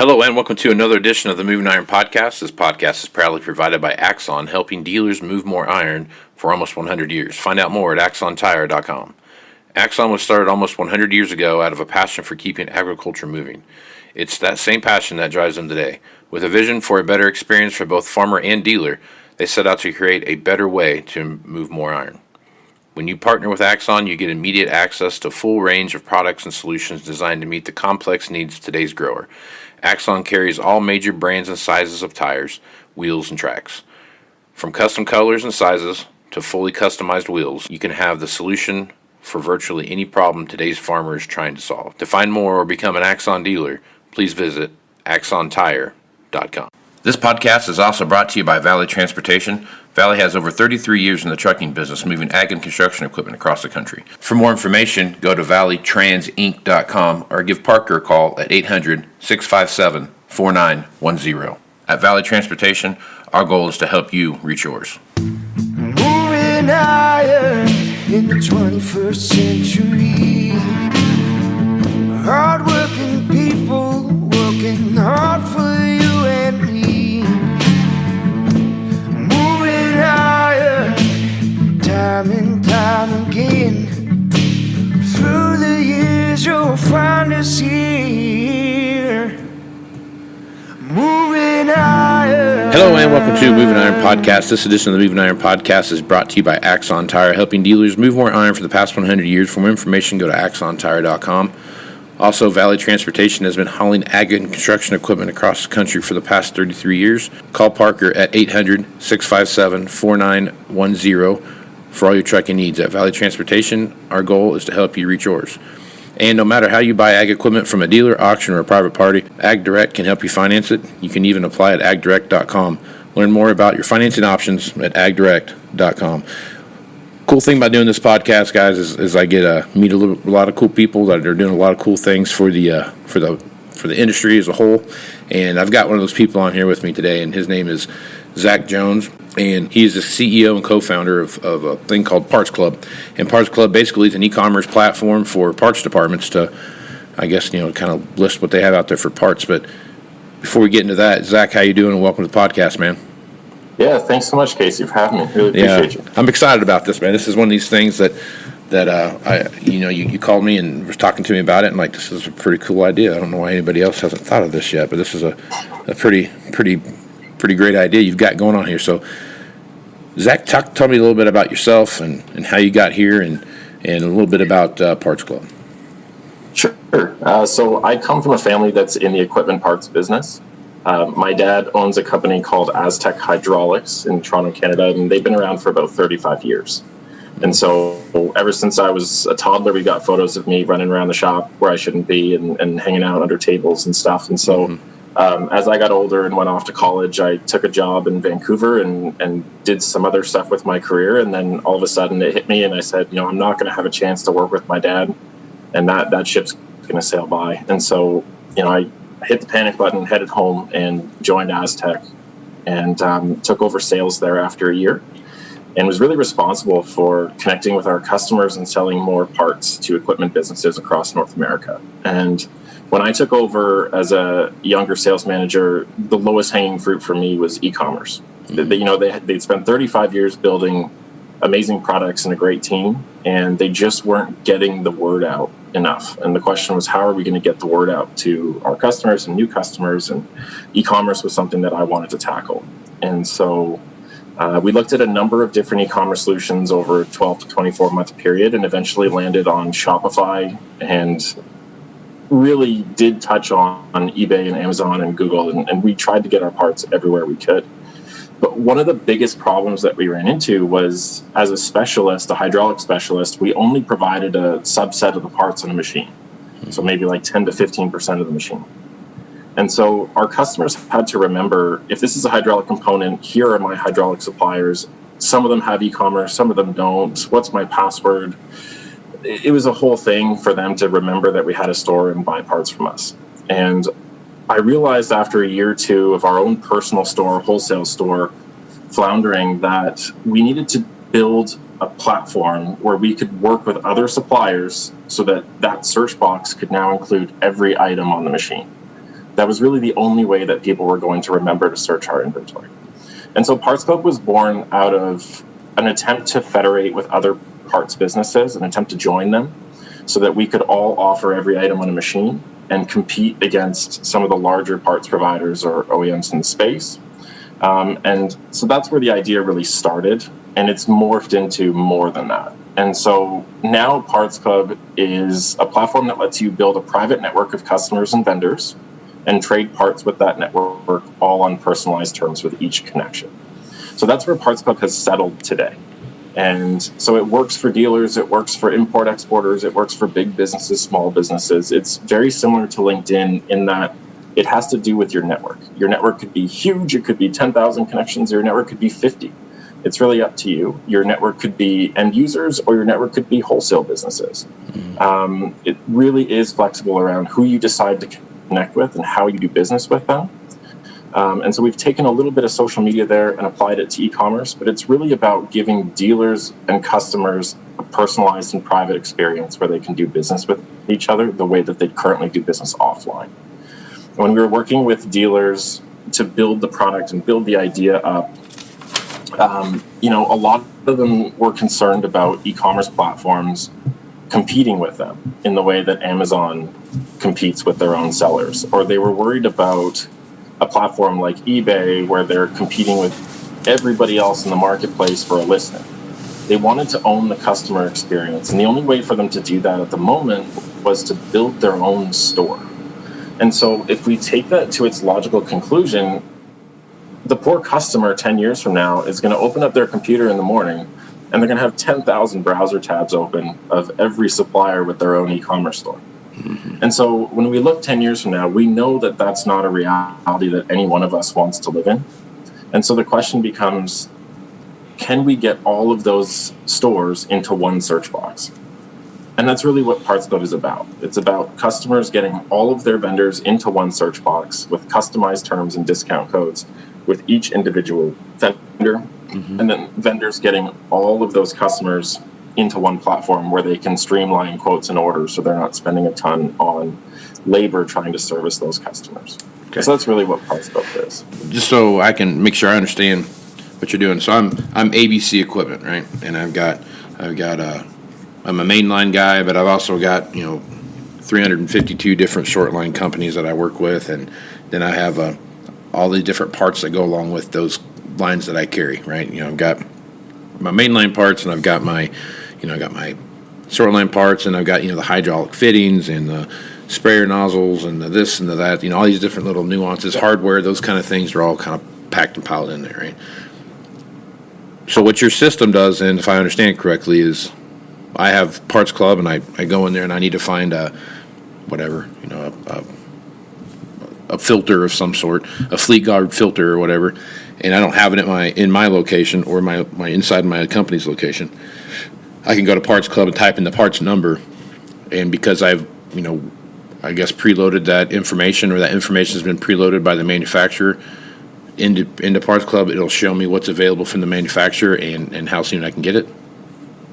Hello and welcome to another edition of the Moving Iron Podcast. This podcast is proudly provided by Axon, helping dealers move more iron for almost 100 years. Find out more at axontire.com. Axon was started almost 100 years ago out of a passion for keeping agriculture moving. It's that same passion that drives them today. With a vision for a better experience for both farmer and dealer, they set out to create a better way to move more iron. When you partner with Axon, you get immediate access to a full range of products and solutions designed to meet the complex needs of today's grower. Axon carries all major brands and sizes of tires, wheels, and tracks. From custom colors and sizes to fully customized wheels, you can have the solution for virtually any problem today's farmer is trying to solve. To find more or become an Axon dealer, please visit axontire.com. This podcast is also brought to you by Valley Transportation. Valley has over 33 years in the trucking business, moving ag and construction equipment across the country. For more information, go to valleytransinc.com or give Parker a call at 800-657-4910. At Valley Transportation, our goal is to help you reach yours. Moving iron in the 21st century. Hard-working people working hard for you and me. Moving iron time and time again. Through the years you'll find us here. Moving iron. Hello and welcome to Moving Iron Podcast. This edition of the Moving Iron Podcast is brought to you by Axon Tire, helping dealers move more iron for the past 100 years. For more information, go to axontire.com. Also, Valley Transportation has been hauling ag and construction equipment across the country for the past 33 years. Call Parker at 800-657-4910 for all your trucking needs. At Valley Transportation, our goal is to help you reach yours. And no matter how you buy ag equipment from a dealer, auction, or a private party, AgDirect can help you finance it. You can even apply at agdirect.com. Learn more about your financing options at agdirect.com. Cool thing about doing this podcast, guys, is I get to meet a lot of cool people that are doing a lot of cool things for the industry as a whole. And I've got one of those people on here with me today, and his name is Zac Jones, and he's the CEO and co-founder of a thing called Parts Club. And Parts Club basically is an e-commerce platform for parts departments to, I guess, kind of list what they have out there for parts. But before we get into that, Zac, how you doing? And welcome to the podcast, man. Yeah, thanks so much, Casey, for having me. Really appreciate you. I'm excited about this, man. This is one of these things that you called me and was talking to me about it, and like, this is a pretty cool idea. I don't know why anybody else hasn't thought of this yet, but this is a pretty great idea you've got going on here. So, Zac, tell me a little bit about yourself and how you got here, and a little bit about Parts Club. Sure. So I come from a family that's in the equipment parts business. My dad owns a company called Aztec Hydraulics in Toronto, Canada, and they've been around for about 35 years. And so ever since I was a toddler, we got photos of me running around the shop where I shouldn't be and hanging out under tables and stuff. And so as I got older and went off to college, I took a job in Vancouver and did some other stuff with my career. And then all of a sudden it hit me and I said, I'm not going to have a chance to work with my dad, and that ship's going to sail by. And so, I hit the panic button, headed home, and joined Aztec, and took over sales there after a year, and was really responsible for connecting with our customers and selling more parts to equipment businesses across North America. And when I took over as a younger sales manager, the lowest hanging fruit for me was e-commerce. They'd spent 35 years building amazing products and a great team, and they just weren't getting the word out enough. And the question was, how are we going to get the word out to our customers and new customers? And e-commerce was something that I wanted to tackle. And so we looked at a number of different e-commerce solutions over a 12 to 24 month period, and eventually landed on Shopify, and really did touch on eBay and Amazon and Google. And we tried to get our parts everywhere we could. But one of the biggest problems that we ran into was, as a specialist, a hydraulic specialist, we only provided a subset of the parts on a machine. So maybe like 10 to 15% of the machine. And so our customers had to remember, if this is a hydraulic component, here are my hydraulic suppliers. Some of them have e-commerce, some of them don't. What's my password? It was a whole thing for them to remember that we had a store and buy parts from us. And I realized after a year or two of our own personal store, wholesale store, floundering, that we needed to build a platform where we could work with other suppliers so that search box could now include every item on the machine. That was really the only way that people were going to remember to search our inventory. And so Parts Club was born out of an attempt to federate with other parts businesses, an attempt to join them so that we could all offer every item on a machine and compete against some of the larger parts providers or OEMs in the space. And so that's where the idea really started, and it's morphed into more than that. And so now Parts Club is a platform that lets you build a private network of customers and vendors and trade parts with that network, all on personalized terms with each connection. So that's where Parts Club has settled today. And so it works for dealers, it works for import exporters, it works for big businesses, small businesses. It's very similar to LinkedIn in that it has to do with your network. Your network could be huge, it could be 10,000 connections, or your network could be 50. It's really up to you. Your network could be end users, or your network could be wholesale businesses. It really is flexible around who you decide to connect with and how you do business with them. And so we've taken a little bit of social media there and applied it to e-commerce, but it's really about giving dealers and customers a personalized and private experience where they can do business with each other the way that they currently do business offline. When we were working with dealers to build the product and build the idea up, a lot of them were concerned about e-commerce platforms competing with them in the way that Amazon competes with their own sellers, or they were worried about a platform like eBay where they're competing with everybody else in the marketplace for a listing. They wanted to own the customer experience, and the only way for them to do that at the moment was to build their own store. And so if we take that to its logical conclusion, the poor customer 10 years from now is going to open up their computer in the morning and they're going to have 10,000 browser tabs open of every supplier with their own e-commerce store. And so when we look 10 years from now, we know that that's not a reality that any one of us wants to live in. And so the question becomes, can we get all of those stores into one search box? And that's really what Parts Club is about. It's about customers getting all of their vendors into one search box with customized terms and discount codes with each individual vendor, and then vendors getting all of those customers into one platform where they can streamline quotes and orders so they're not spending a ton on labor trying to service those customers. Okay. So that's really what Parts Club is. Just so I can make sure I understand what you're doing. So I'm ABC Equipment, right? And I'm a mainline guy, but I've also got 352 different short line companies that I work with, and then I have all the different parts that go along with those lines that I carry, right? I've got my mainline parts, and I've got my short line parts, and I've got the hydraulic fittings and the sprayer nozzles and the this and the that, all these different little nuances, hardware, those kind of things are all kind of packed and piled in there, right? So what your system does, and if I understand correctly, is I have Parts Club, and I go in there and I need to find a filter of some sort, a Fleet Guard filter or whatever, and I don't have it in my location or my inside my company's location. I can go to Parts Club and type in the parts number, and because I've I guess preloaded that information, or that information has been preloaded by the manufacturer into Parts Club, it'll show me what's available from the manufacturer and how soon I can get it.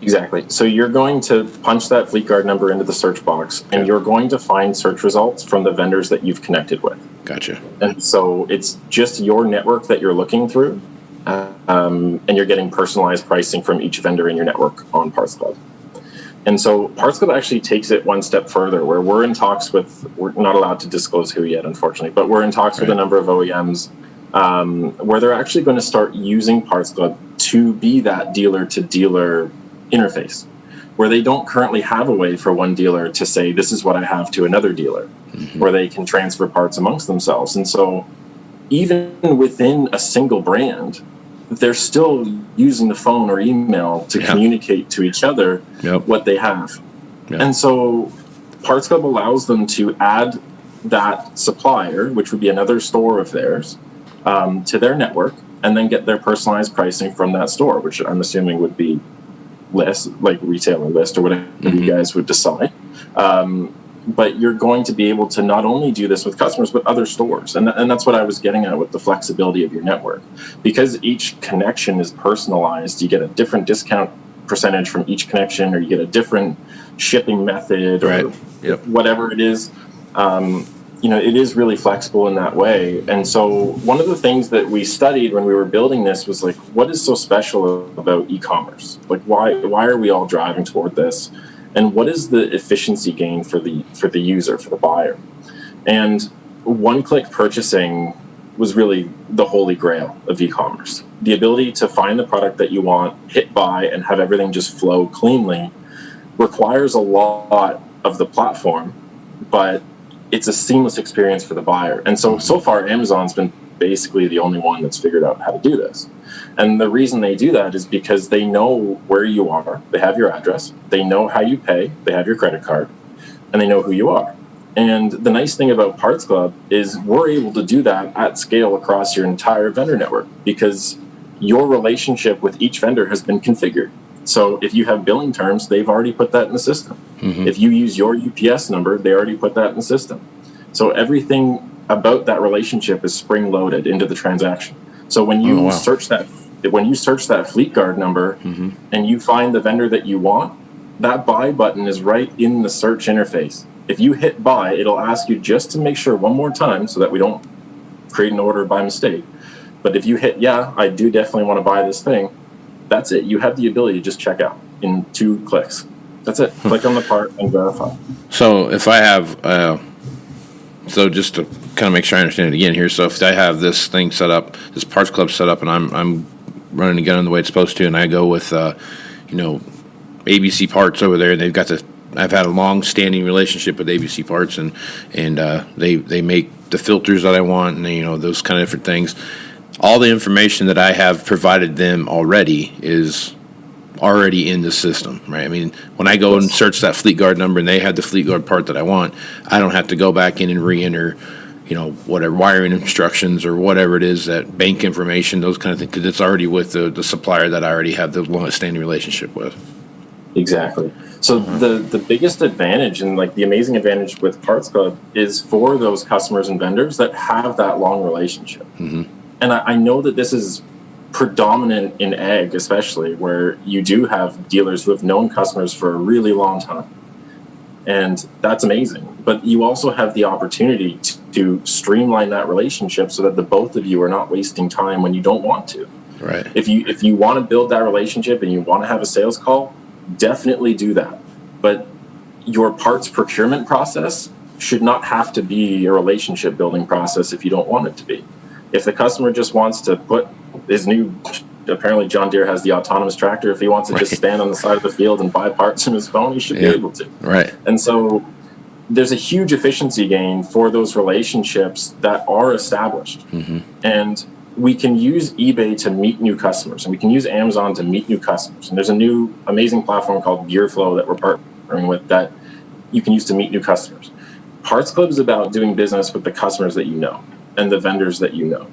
Exactly. So you're going to punch that Fleet Guard number into the search box, and you're going to find search results from the vendors that you've connected with. Gotcha. And so it's just your network that you're looking through, and you're getting personalized pricing from each vendor in your network on Parts Club. And so Parts Club actually takes it one step further, where we're in talks with, we're not allowed to disclose who yet, unfortunately, but we're in talks with a number of OEMs where they're actually going to start using Parts Club to be that dealer-to-dealer interface, where they don't currently have a way for one dealer to say, this is what I have to another dealer, where they can transfer parts amongst themselves. And so even within a single brand, they're still using the phone or email to communicate to each other what they have. And so Parts Club allows them to add that supplier, which would be another store of theirs, to their network, and then get their personalized pricing from that store, which I'm assuming would be list, like retailer list or whatever you guys would decide. But you're going to be able to not only do this with customers, but other stores. And that's what I was getting at with the flexibility of your network. Because each connection is personalized, you get a different discount percentage from each connection, or you get a different shipping method or whatever it is. it is really flexible in that way. And so one of the things that we studied when we were building this was like, what is so special about e-commerce? Like, why are we all driving toward this? And what is the efficiency gain for the user, for the buyer? And one-click purchasing was really the holy grail of e-commerce. The ability to find the product that you want, hit buy, and have everything just flow cleanly requires a lot of the platform, but it's a seamless experience for the buyer. And so far, Amazon's been basically the only one that's figured out how to do this. And the reason they do that is because they know where you are, they have your address, they know how you pay, they have your credit card, and they know who you are. And the nice thing about Parts Club is we're able to do that at scale across your entire vendor network because your relationship with each vendor has been configured. So if you have billing terms, they've already put that in the system. Mm-hmm. If you use your UPS number, they already put that in the system. So everything about that relationship is spring-loaded into the transaction. So when you search that Fleet Guard number mm-hmm. and you find the vendor that you want, that buy button is right in the search interface. If you hit buy, it'll ask you just to make sure one more time so that we don't create an order by mistake. But if you hit, I do definitely want to buy this thing, that's it. You have the ability to just check out in 2 clicks. That's it. Click on the part and verify. So if I have, so just to kind of make sure I understand it again here. So if I have this thing set up, this Parts Club set up, and I'm running the gun the way it's supposed to, and I go with, ABC Parts over there, and they've got I've had a long-standing relationship with ABC Parts, and they make the filters that I want, and those kind of different things. All the information that I have provided them already is already in the system, right? I mean, when I go and search that Fleet Guard number and they have the Fleet Guard part that I want, I don't have to go back in and re-enter, whatever wiring instructions or whatever it is, that bank information, those kind of things, because it's already with the supplier that I already have the long-standing relationship with. Exactly. So the biggest advantage and the amazing advantage with Parts Club is for those customers and vendors that have that long relationship. Mm-hmm. And I know that this is predominant in ag, especially, where you do have dealers who have known customers for a really long time. And that's amazing. But you also have the opportunity to streamline that relationship so that the both of you are not wasting time when you don't want to. Right. If you want to build that relationship and you want to have a sales call, definitely do that. But your parts procurement process should not have to be a relationship building process if you don't want it to be. If the customer just wants to put his apparently John Deere has the autonomous tractor. If he wants to just stand on the side of the field and buy parts from his phone, he should be able to. Right. And so there's a huge efficiency gain for those relationships that are established. Mm-hmm. And we can use eBay to meet new customers, and we can use Amazon to meet new customers. And there's a new amazing platform called GearFlow that we're partnering with that you can use to meet new customers. Parts Club is about doing business with the customers that you know and the vendors that you know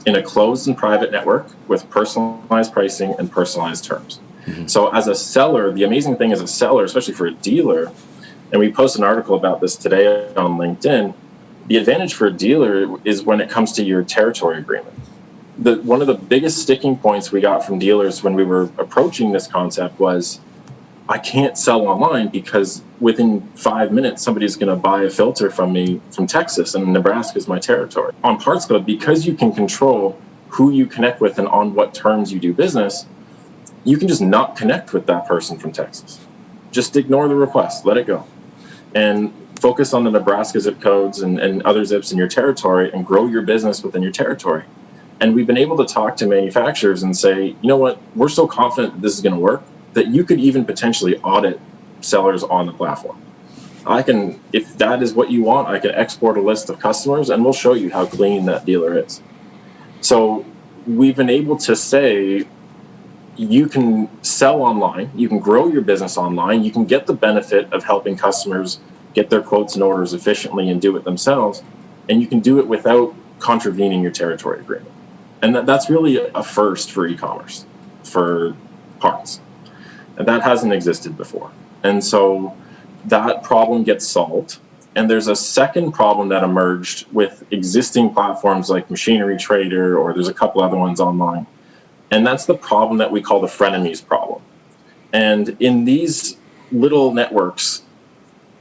in a closed and private network with personalized pricing and personalized terms. Mm-hmm. So as a seller, the amazing thing as a seller, especially for a dealer, and we posted an article about this today on LinkedIn, the advantage for a dealer is when it comes to your territory agreement. One of the biggest sticking points we got from dealers when we were approaching this concept was, I can't sell online because within 5 minutes, somebody's going to buy a filter from me from Texas, and Nebraska is my territory. On Parts Club, because you can control who you connect with and on what terms you do business, you can just not connect with that person from Texas. Just ignore the request, let it go, and focus on the Nebraska zip codes and other zips in your territory and grow your business within your territory. And we've been able to talk to manufacturers and say, you know what, we're so confident that this is going to work that you could even potentially audit sellers on the platform. If that is what you want, I can export a list of customers and we'll show you how clean that dealer is. So we've been able to say, you can sell online, you can grow your business online, you can get the benefit of helping customers get their quotes and orders efficiently and do it themselves, and you can do it without contravening your territory agreement. And that's really a first for e-commerce, for parts. And that hasn't existed before. And so that problem gets solved. And there's a second problem that emerged with existing platforms like Machinery Trader, or there's a couple other ones online. And that's the problem that we call the frenemies problem. And in these little networks,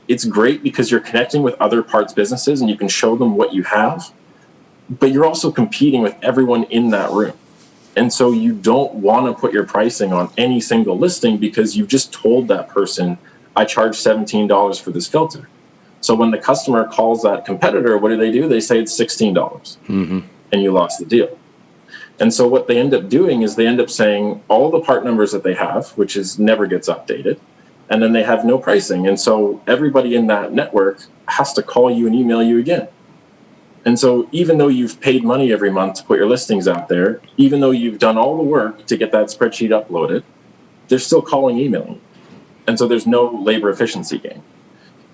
it's great because you're connecting with other parts businesses and you can show them what you have, but you're also competing with everyone in that room. And so you don't want to put your pricing on any single listing because you've just told that person, I charge $17 for this filter. So when the customer calls that competitor, what do? They say it's $16, and you lost the deal. And so what they end up doing is they end up saying all the part numbers that they have, which is never gets updated, and then they have no pricing. And so everybody in that network has to call you and email you again. And so even though you've paid money every month to put your listings out there, even though you've done all the work to get that spreadsheet uploaded, they're still calling, emailing. And so there's no labor efficiency gain.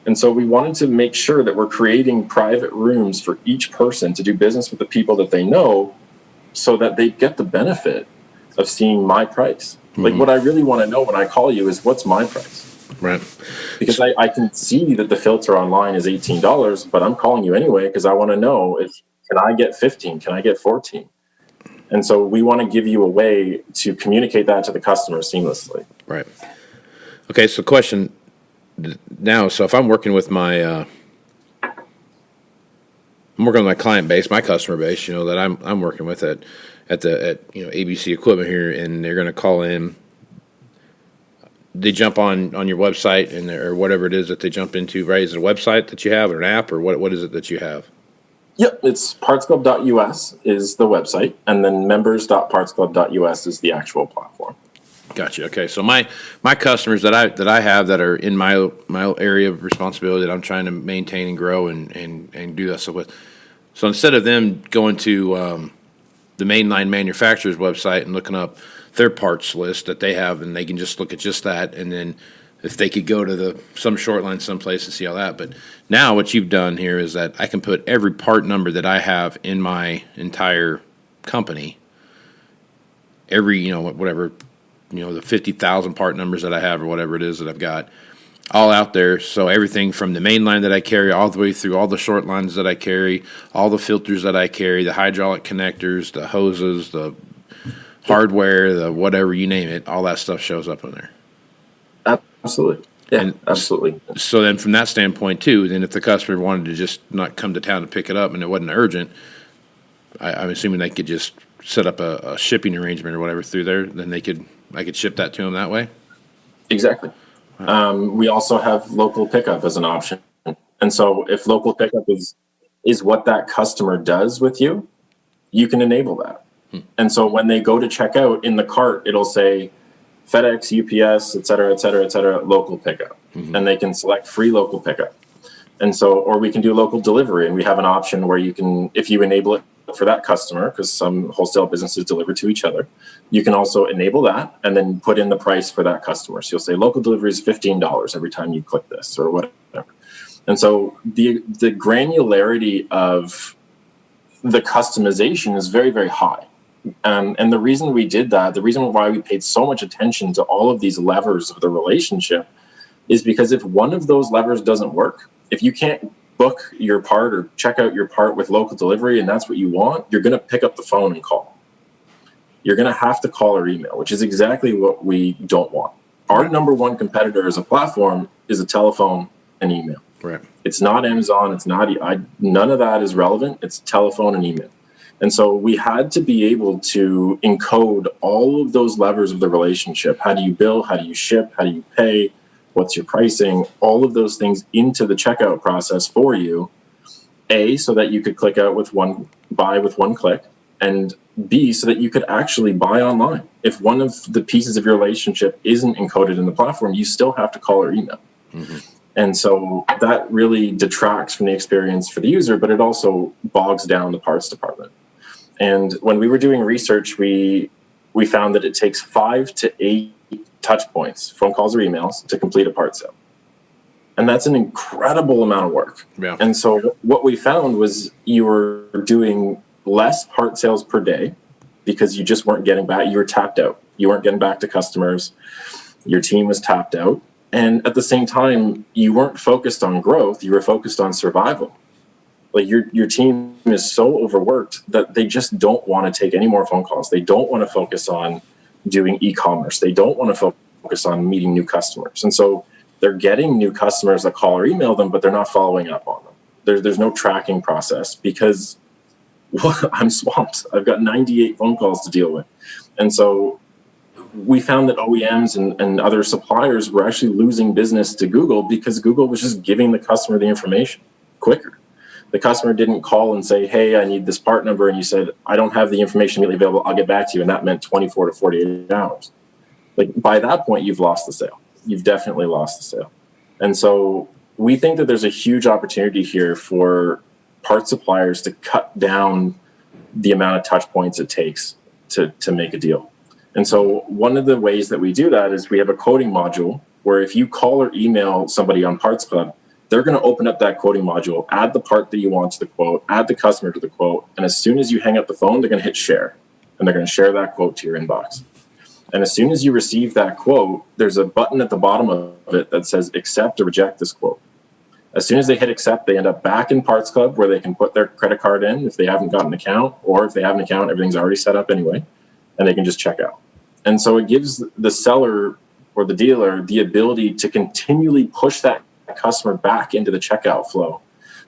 And so we wanted to make sure that we're creating private rooms for each person to do business with the people that they know so that they get the benefit of seeing my price. Like what I really want to know when I call you is what's my price? Right. Because I can see that the filter online is $18, but I'm calling you anyway because I want to know can I get 15? Can I get 14? And so we want to give you a way to communicate that to the customer seamlessly. Right. Okay, so question now, so if I'm working with my client base, my customer base, that I'm working with at ABC Equipment here, and they're going to call in. They jump on your website or whatever it is that they jump into, right? Is it a website that you have or an app, or what is it that you have? Yep, it's partsclub.us is the website, and then members.partsclub.us is the actual platform. Gotcha. Okay, so my customers that I have that are in my area of responsibility that I'm trying to maintain and grow and do that stuff with. So instead of them going to the mainline manufacturer's website and looking up their parts list that they have, and they can just look at just that, and then if they could go to some short line someplace and see all that. But now what you've done here is that I can put every part number that I have in my entire company, every whatever. The 50,000 part numbers that I have or whatever it is that I've got all out there. So everything from the main line that I carry all the way through all the short lines that I carry, all the filters that I carry, the hydraulic connectors, the hoses, the hardware, the whatever, you name it, all that stuff shows up in there. Absolutely. Yeah, absolutely. So then from that standpoint too, then if the customer wanted to just not come to town to pick it up and it wasn't urgent, I'm assuming they could just set up a shipping arrangement or whatever through there, then I could ship that to them that way? Exactly. Wow. We also have local pickup as an option. And so if local pickup is what that customer does with you, you can enable that. And so when they go to check out in the cart, it'll say FedEx, UPS, et cetera, local pickup. And they can select free local pickup. And so, or we can do local delivery. And we have an option where you can, if you enable it for that customer, because some wholesale businesses deliver to each other, you can also enable that and then put in the price for that customer. So you'll say local delivery is $15 every time you click this or whatever. And so the granularity of the customization is very, very high. And the reason we did that, the reason why we paid so much attention to all of these levers of the relationship is because if one of those levers doesn't work, if you can't book your part or check out your part with local delivery and that's what you want, you're going to pick up the phone and call. You're going to have to call or email, which is exactly what we don't want. Our number one competitor as a platform is a telephone and email. Right. It's not Amazon. It's not, none of that is relevant. It's telephone and email. And so we had to be able to encode all of those levers of the relationship. How do you bill? How do you ship? How do you pay? What's your pricing? All of those things into the checkout process for you. A, so that you could buy with one click, and B, so that you could actually buy online. If one of the pieces of your relationship isn't encoded in the platform, you still have to call or email. And so that really detracts from the experience for the user, but it also bogs down the parts department. And when we were doing research, we found that it takes 5 to 8 touch points, phone calls or emails, to complete a part sale. And that's an incredible amount of work. Yeah. And so what we found was you were doing less part sales per day because you just weren't getting back. You were tapped out. You weren't getting back to customers. Your team was tapped out. And at the same time, you weren't focused on growth. You were focused on survival. Like your team is so overworked that they just don't want to take any more phone calls. They don't want to focus on doing e-commerce. They don't want to focus on meeting new customers. And so they're getting new customers that call or email them, but they're not following up on them. There's no tracking process because I'm swamped. I've got 98 phone calls to deal with. And so we found that OEMs and other suppliers were actually losing business to Google because Google was just giving the customer the information quicker. The customer didn't call and say, hey, I need this part number. And you said, I don't have the information immediately available. I'll get back to you. And that meant 24 to 48 hours. Like by that point, you've lost the sale. You've definitely lost the sale. And so we think that there's a huge opportunity here for part suppliers to cut down the amount of touch points it takes to make a deal. And so one of the ways that we do that is we have a quoting module where if you call or email somebody on Parts Club, they're going to open up that quoting module, add the part that you want to the quote, add the customer to the quote. And as soon as you hang up the phone, they're going to hit share and they're going to share that quote to your inbox. And as soon as you receive that quote, there's a button at the bottom of it that says accept or reject this quote. As soon as they hit accept, they end up back in Parts Club where they can put their credit card in if they haven't got an account, or if they have an account, everything's already set up anyway, and they can just check out. And so it gives the seller or the dealer the ability to continually push that customer back into the checkout flow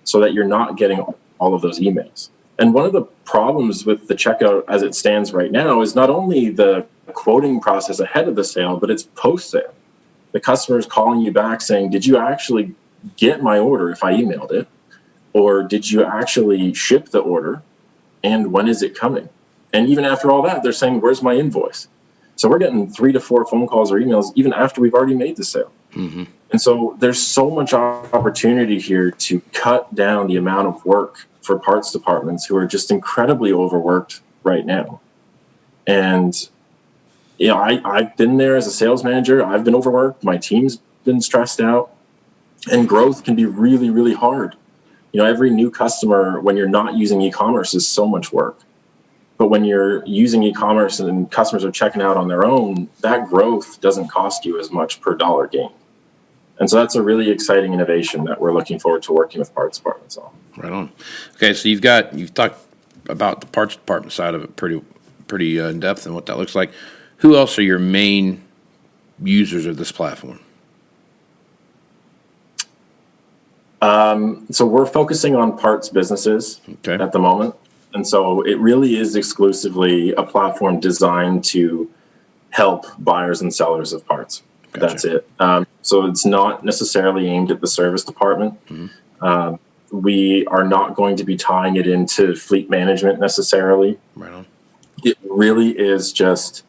so that you're not getting all of those emails. And one of the problems with the checkout as it stands right now is not only the quoting process ahead of the sale, but it's post-sale. The customer is calling you back saying, did you actually get my order if I emailed it? Or did you actually ship the order? And when is it coming? And even after all that, they're saying, where's my invoice? So we're getting 3 to 4 phone calls or emails even after we've already made the sale. Mm-hmm. And so there's so much opportunity here to cut down the amount of work for parts departments who are just incredibly overworked right now. And you know, I've been there as a sales manager. I've been overworked. My team's been stressed out. And growth can be really, really hard. You know, every new customer, when you're not using e-commerce, is so much work. But when you're using e-commerce and customers are checking out on their own, that growth doesn't cost you as much per dollar gain. And so that's a really exciting innovation that we're looking forward to working with parts departments on. Right on. Okay, so you've talked about the parts department side of it pretty in depth and what that looks like. Who else are your main users of this platform? So we're focusing on parts businesses at the moment. And so it really is exclusively a platform designed to help buyers and sellers of parts. Gotcha. That's it. So it's not necessarily aimed at the service department. Mm-hmm. We are not going to be tying it into fleet management necessarily. Right on. It really is just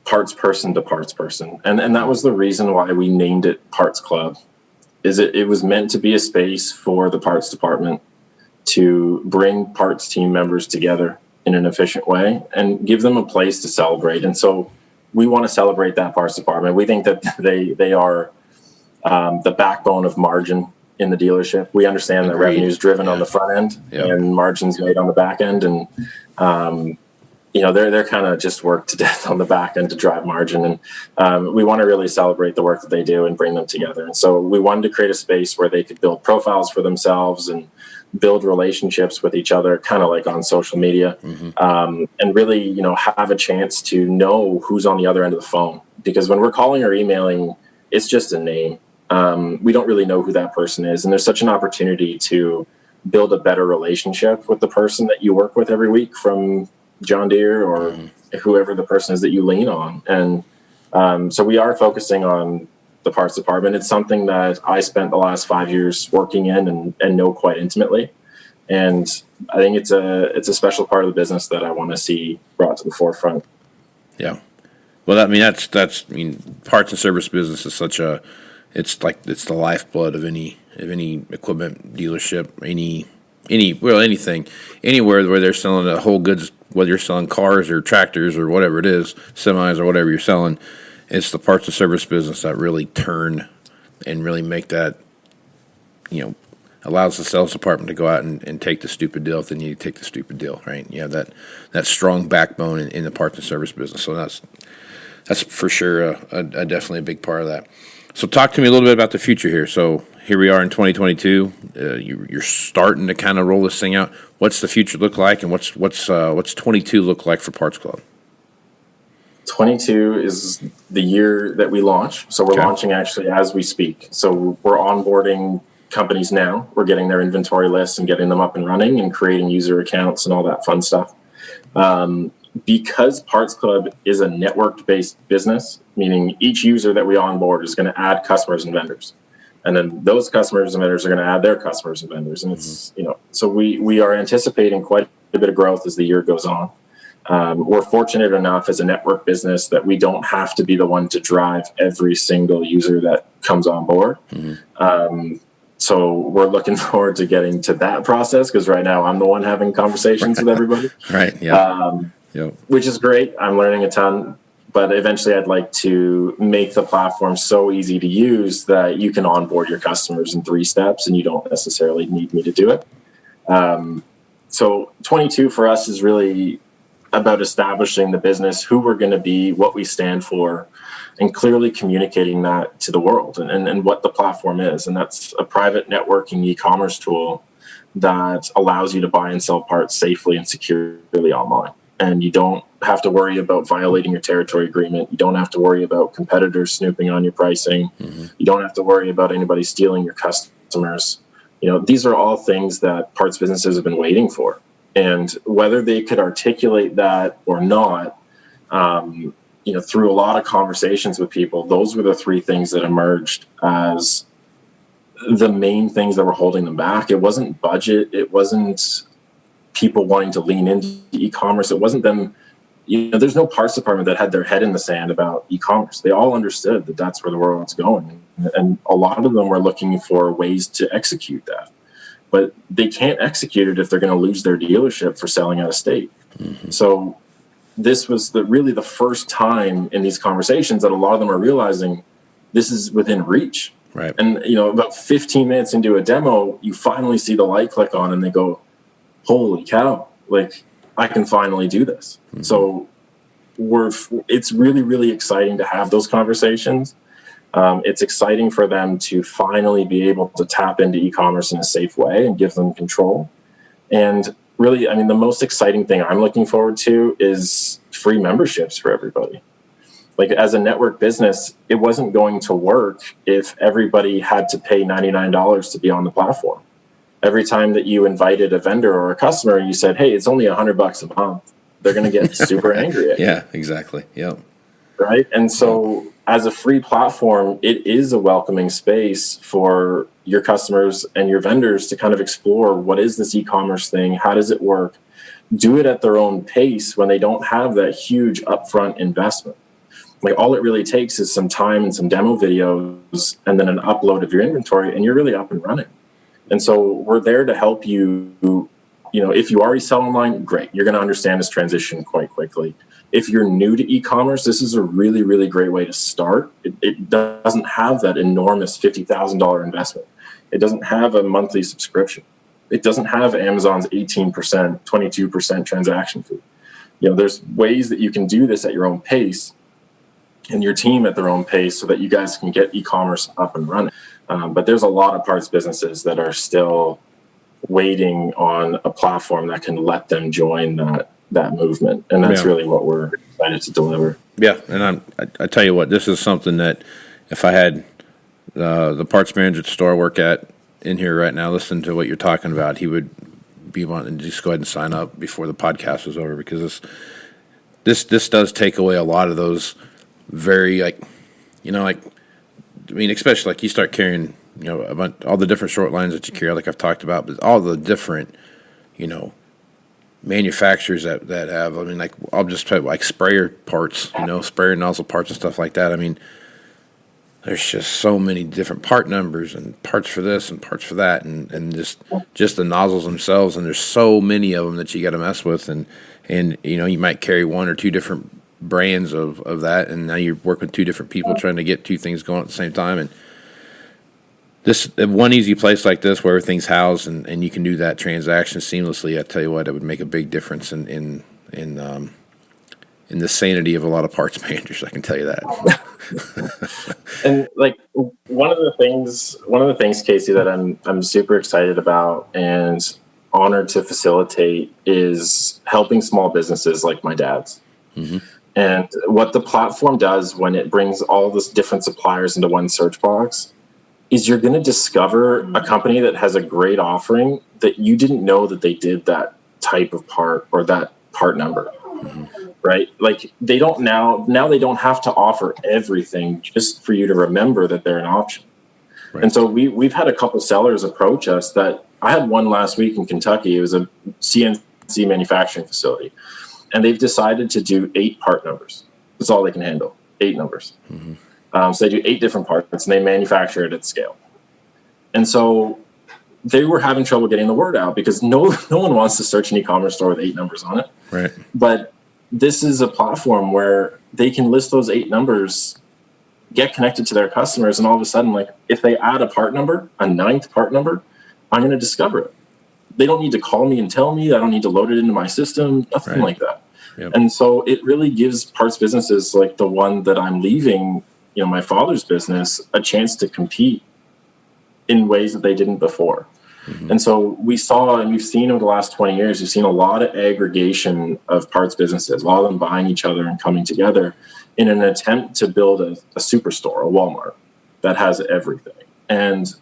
parts person to parts person. And that was the reason why we named it Parts Club. Is it was meant to be a space for the parts department to bring parts team members together in an efficient way and give them a place to celebrate. And so we want to celebrate that parts department. We think that they are the backbone of margin in the dealership. We understand that revenue is driven on the front end and margins made on the back end. And, you know, they're kind of just worked to death on the back end to drive margin. And we want to really celebrate the work that they do and bring them together. And so we wanted to create a space where they could build profiles for themselves and build relationships with each other, kind of like on social media, and really, you know, have a chance to know who's on the other end of the phone. Because when we're calling or emailing, it's just a name. We don't really know who that person is. And there's such an opportunity to build a better relationship with the person that you work with every week from John Deere or whoever the person is that you lean on. And so we are focusing on the parts department. It's something that I spent the last 5 years working in and know quite intimately. And I think it's a special part of the business that I want to see brought to the forefront. Yeah. Well, I mean, that's parts and service business is it's the lifeblood of any equipment dealership, anything, anywhere where they're selling a whole goods, whether you're selling cars or tractors or whatever it is, semis or whatever you're selling, it's the parts and service business that really turn and really make that, you know, allows the sales department to go out and take the stupid deal if they need to take the stupid deal, right? You have that strong backbone in the parts and service business. So that's for sure definitely a big part of that. So talk to me a little bit about the future here. So here we are in 2022. You're starting to kind of roll this thing out. What's the future look like, and what's 22 look like for Parts Club? 22 is the year that we launch. So we're launching actually as we speak. So we're onboarding companies now. We're getting their inventory lists and getting them up and running and creating user accounts and all that fun stuff. Because Parts Club is a network-based business, meaning each user that we onboard is going to add customers and vendors. And then those customers and vendors are going to add their customers and vendors. And it's, so we are anticipating quite a bit of growth as the year goes on. We're fortunate enough as a network business that we don't have to be the one to drive every single user that comes on board. So we're looking forward to getting to that process, because right now I'm the one having conversations with everybody. Right. Yeah. Which is great. I'm learning a ton, but eventually I'd like to make the platform so easy to use that you can onboard your customers in 3 steps and you don't necessarily need me to do it. So 22 for us is really about establishing the business, who we're going to be, what we stand for, and clearly communicating that to the world and what the platform is. And that's a private networking e-commerce tool that allows you to buy and sell parts safely and securely online. And you don't have to worry about violating your territory agreement. You don't have to worry about competitors snooping on your pricing. You don't have to worry about anybody stealing your customers. These are all things that parts businesses have been waiting for. And whether they could articulate that or not, through a lot of conversations with people, those were the 3 things that emerged as the main things that were holding them back. It wasn't budget. It wasn't people wanting to lean into e-commerce. It wasn't them. There's no parts department that had their head in the sand about e-commerce. They all understood that that's where the world's going. And a lot of them were looking for ways to execute that. But they can't execute it if they're going to lose their dealership for selling out of state. So this was really the first time in these conversations that a lot of them are realizing this is within reach. Right. And, about 15 minutes into a demo, you finally see the light click on and they go, holy cow, I can finally do this. So it's really, really exciting to have those conversations. It's exciting for them to finally be able to tap into e-commerce in a safe way and give them control. And really, the most exciting thing I'm looking forward to is free memberships for everybody. As a network business, it wasn't going to work if everybody had to pay $99 to be on the platform. Every time that you invited a vendor or a customer, you said, hey, it's only $100 a month. They're going to get super angry at you. Yeah, exactly. Yep. Right. And so as a free platform, it is a welcoming space for your customers and your vendors to kind of explore, what is this e-commerce thing? How does it work? Do it at their own pace when they don't have that huge upfront investment. All it really takes is some time and some demo videos and then an upload of your inventory, and you're really up and running. And so we're there to help you. If you already sell online, great. You're going to understand this transition quite quickly. If you're new to e-commerce, this is a really, really great way to start. It doesn't have that enormous $50,000 investment. It doesn't have a monthly subscription. It doesn't have Amazon's 18%, 22% transaction fee. There's ways that you can do this at your own pace and your team at their own pace so that you guys can get e-commerce up and running. But there's a lot of parts businesses that are still waiting on a platform that can let them join that movement. And that's really what we're excited to deliver. Yeah. And I tell you what, this is something that if I had the parts manager at the store I work at in here right now, listen to what you're talking about, he would be wanting to just go ahead and sign up before the podcast was over, because this does take away a lot of those very, especially you start carrying, about all the different short lines that you carry, like I've talked about, but all the different, manufacturers that have, I'll just try sprayer parts, sprayer nozzle parts and stuff like that. There's just so many different part numbers and parts for this and parts for that, and just the nozzles themselves. And there's so many of them that you got to mess with. And you might carry 1 or 2 different brands of that, and now you're working with 2 different people trying to get 2 things going at the same time. And this one easy place like this where everything's housed and you can do that transaction seamlessly, I tell you what, it would make a big difference in the sanity of a lot of parts managers. I can tell you that. And one of the things, Casey, that I'm super excited about and honored to facilitate is helping small businesses like my dad's. And what the platform does when it brings all this different suppliers into one search box is you're going to discover a company that has a great offering that you didn't know that they did that type of part or that part number, right? Like they don't now they don't have to offer everything just for you to remember that they're an option. Right. And so we've had a couple sellers approach us. That I had one last week in Kentucky. It was a CNC manufacturing facility. And they've decided to do 8 part numbers. That's all they can handle, 8 numbers. So they do 8 different parts, and they manufacture it at scale. And so they were having trouble getting the word out because no one wants to search an e-commerce store with 8 numbers on it. Right. But this is a platform where they can list those 8 numbers, get connected to their customers, and all of a sudden, like if they add a part number, a 9th part number, I'm going to discover it. They don't need to call me and tell me. I don't need to load it into my system, nothing like that. Yep. And so it really gives parts businesses like the one that I'm leaving, my father's business, a chance to compete in ways that they didn't before. And so we saw, and we've seen over the last 20 years, we've seen a lot of aggregation of parts businesses, a lot of them buying each other and coming together in an attempt to build a superstore, a Walmart that has everything. And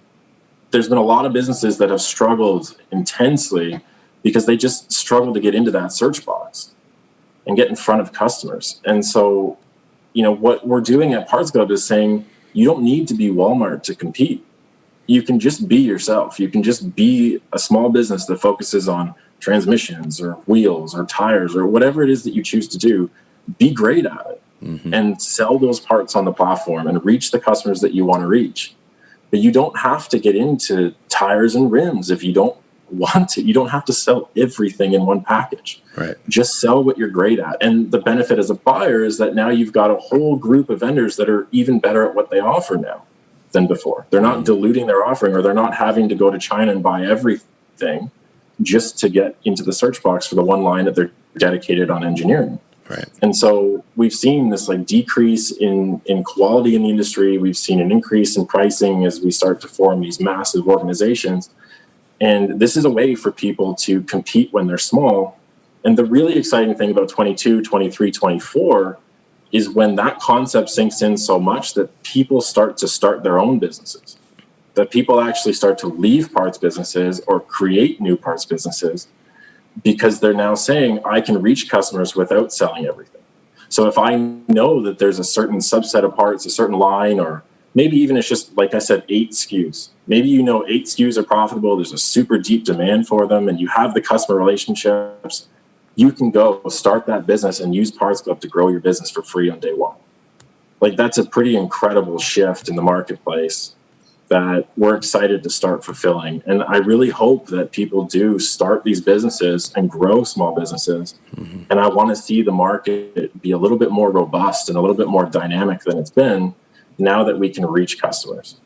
there's been a lot of businesses that have struggled intensely because they just struggle to get into that search box and get in front of customers. And so, what we're doing at Parts Club is saying, you don't need to be Walmart to compete. You can just be yourself. You can just be a small business that focuses on transmissions or wheels or tires or whatever it is that you choose to do. Be great at it and sell those parts on the platform and reach the customers that you want to reach. But you don't have to get into tires and rims if you don't want to. You don't have to sell everything in one package. Right. Just sell what you're great at. And the benefit as a buyer is that now you've got a whole group of vendors that are even better at what they offer now than before. They're not diluting their offering, or they're not having to go to China and buy everything just to get into the search box for the one line that they're dedicated on engineering. Right. And so we've seen this decrease in quality in the industry. We've seen an increase in pricing as we start to form these massive organizations. And this is a way for people to compete when they're small. And the really exciting thing about 22, 23, 24 is when that concept sinks in so much that people start their own businesses, that people actually start to leave parts businesses or create new parts businesses because they're now saying, I can reach customers without selling everything. So if I know that there's a certain subset of parts, a certain line, or maybe even it's just, like I said, 8 SKUs. Maybe 8 SKUs are profitable, there's a super deep demand for them, and you have the customer relationships, you can go start that business and use Parts Club to grow your business for free on day one. That's a pretty incredible shift in the marketplace that we're excited to start fulfilling. And I really hope that people do start these businesses and grow small businesses. And I want to see the market be a little bit more robust and a little bit more dynamic than it's been now that we can reach customers.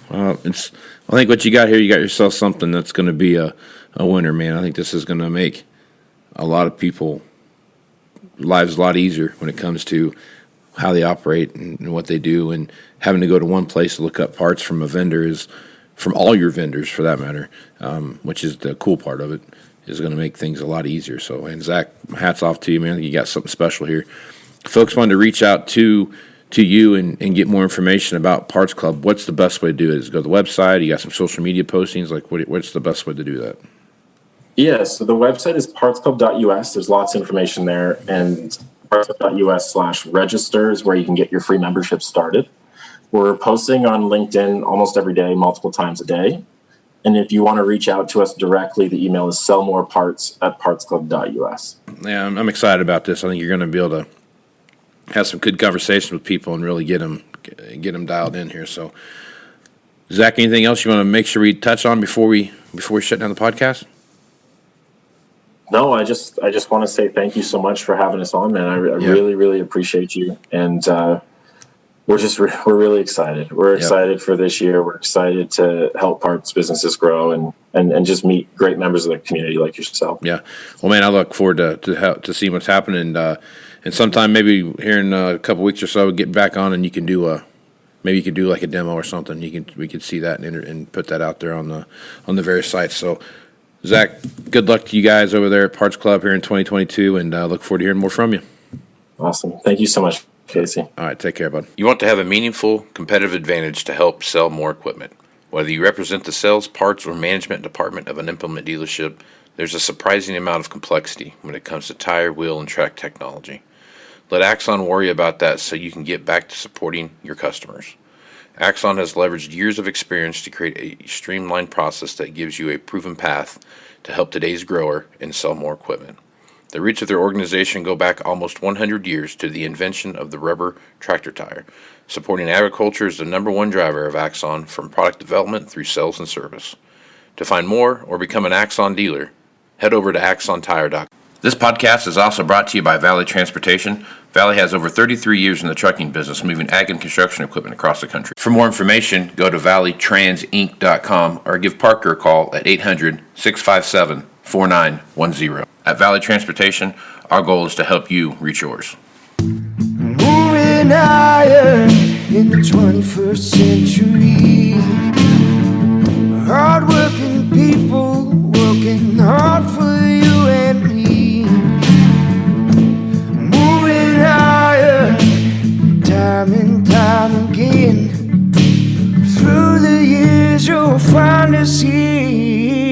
I think what you got here, you got yourself something that's going to be a winner, man. I think this is going to make a lot of people lives a lot easier when it comes to how they operate and what they do, and having to go to one place to look up parts from a vendor from all your vendors for that matter, which is the cool part of it, is going to make things a lot easier. So, and Zach, hats off to you, man. I think you got something special here. If folks wanted to reach out to you and get more information about Parts Club, what's the best way to do it? Is go to the website? You got some social media postings? What's the best way to do that? Yeah, so the website is partsclub.us. There's lots of information there, and partsclub.us/register is where you can get your free membership started. We're posting on LinkedIn almost every day, multiple times a day. And if you want to reach out to us directly, the email is sellmoreparts@partsclub.us. Yeah, I'm excited about this. I think you're going to be able to have some good conversations with people and really get them dialed in here. So, Zach, anything else you want to make sure we touch on before we shut down the podcast? No, I just want to say thank you so much for having us on, man. I really, really appreciate you. And we're really excited. We're excited for this year. We're excited to help parts businesses grow and just meet great members of the community like yourself. Yeah. Well, man, I look forward to see what's happening. And sometime maybe here in a couple weeks or so, get back on and you can do like a demo or something. We can see that and put that out there on the various sites. So, Zach, good luck to you guys over there at Parts Club here in 2022, and look forward to hearing more from you. Awesome. Thank you so much, Casey. All right, take care, bud. You want to have a meaningful competitive advantage to help sell more equipment. Whether you represent the sales, parts, or management department of an implement dealership, there's a surprising amount of complexity when it comes to tire, wheel, and track technology. Let Axon worry about that so you can get back to supporting your customers. Axon has leveraged years of experience to create a streamlined process that gives you a proven path to help today's grower and sell more equipment. The roots of their organization go back almost 100 years to the invention of the rubber tractor tire. Supporting agriculture is the number one driver of Axon, from product development through sales and service. To find more or become an Axon dealer, head over to axontire.com. This podcast is also brought to you by Valley Transportation. Valley has over 33 years in the trucking business, moving ag and construction equipment across the country. For more information, go to valleytransinc.com or give Parker a call at 800-657-4910. At Valley Transportation, our goal is to help you reach yours. Moving higher in the 21st century. Hard-working people working hard for you and me. Moving higher, time and time again. Through the years you'll find us here.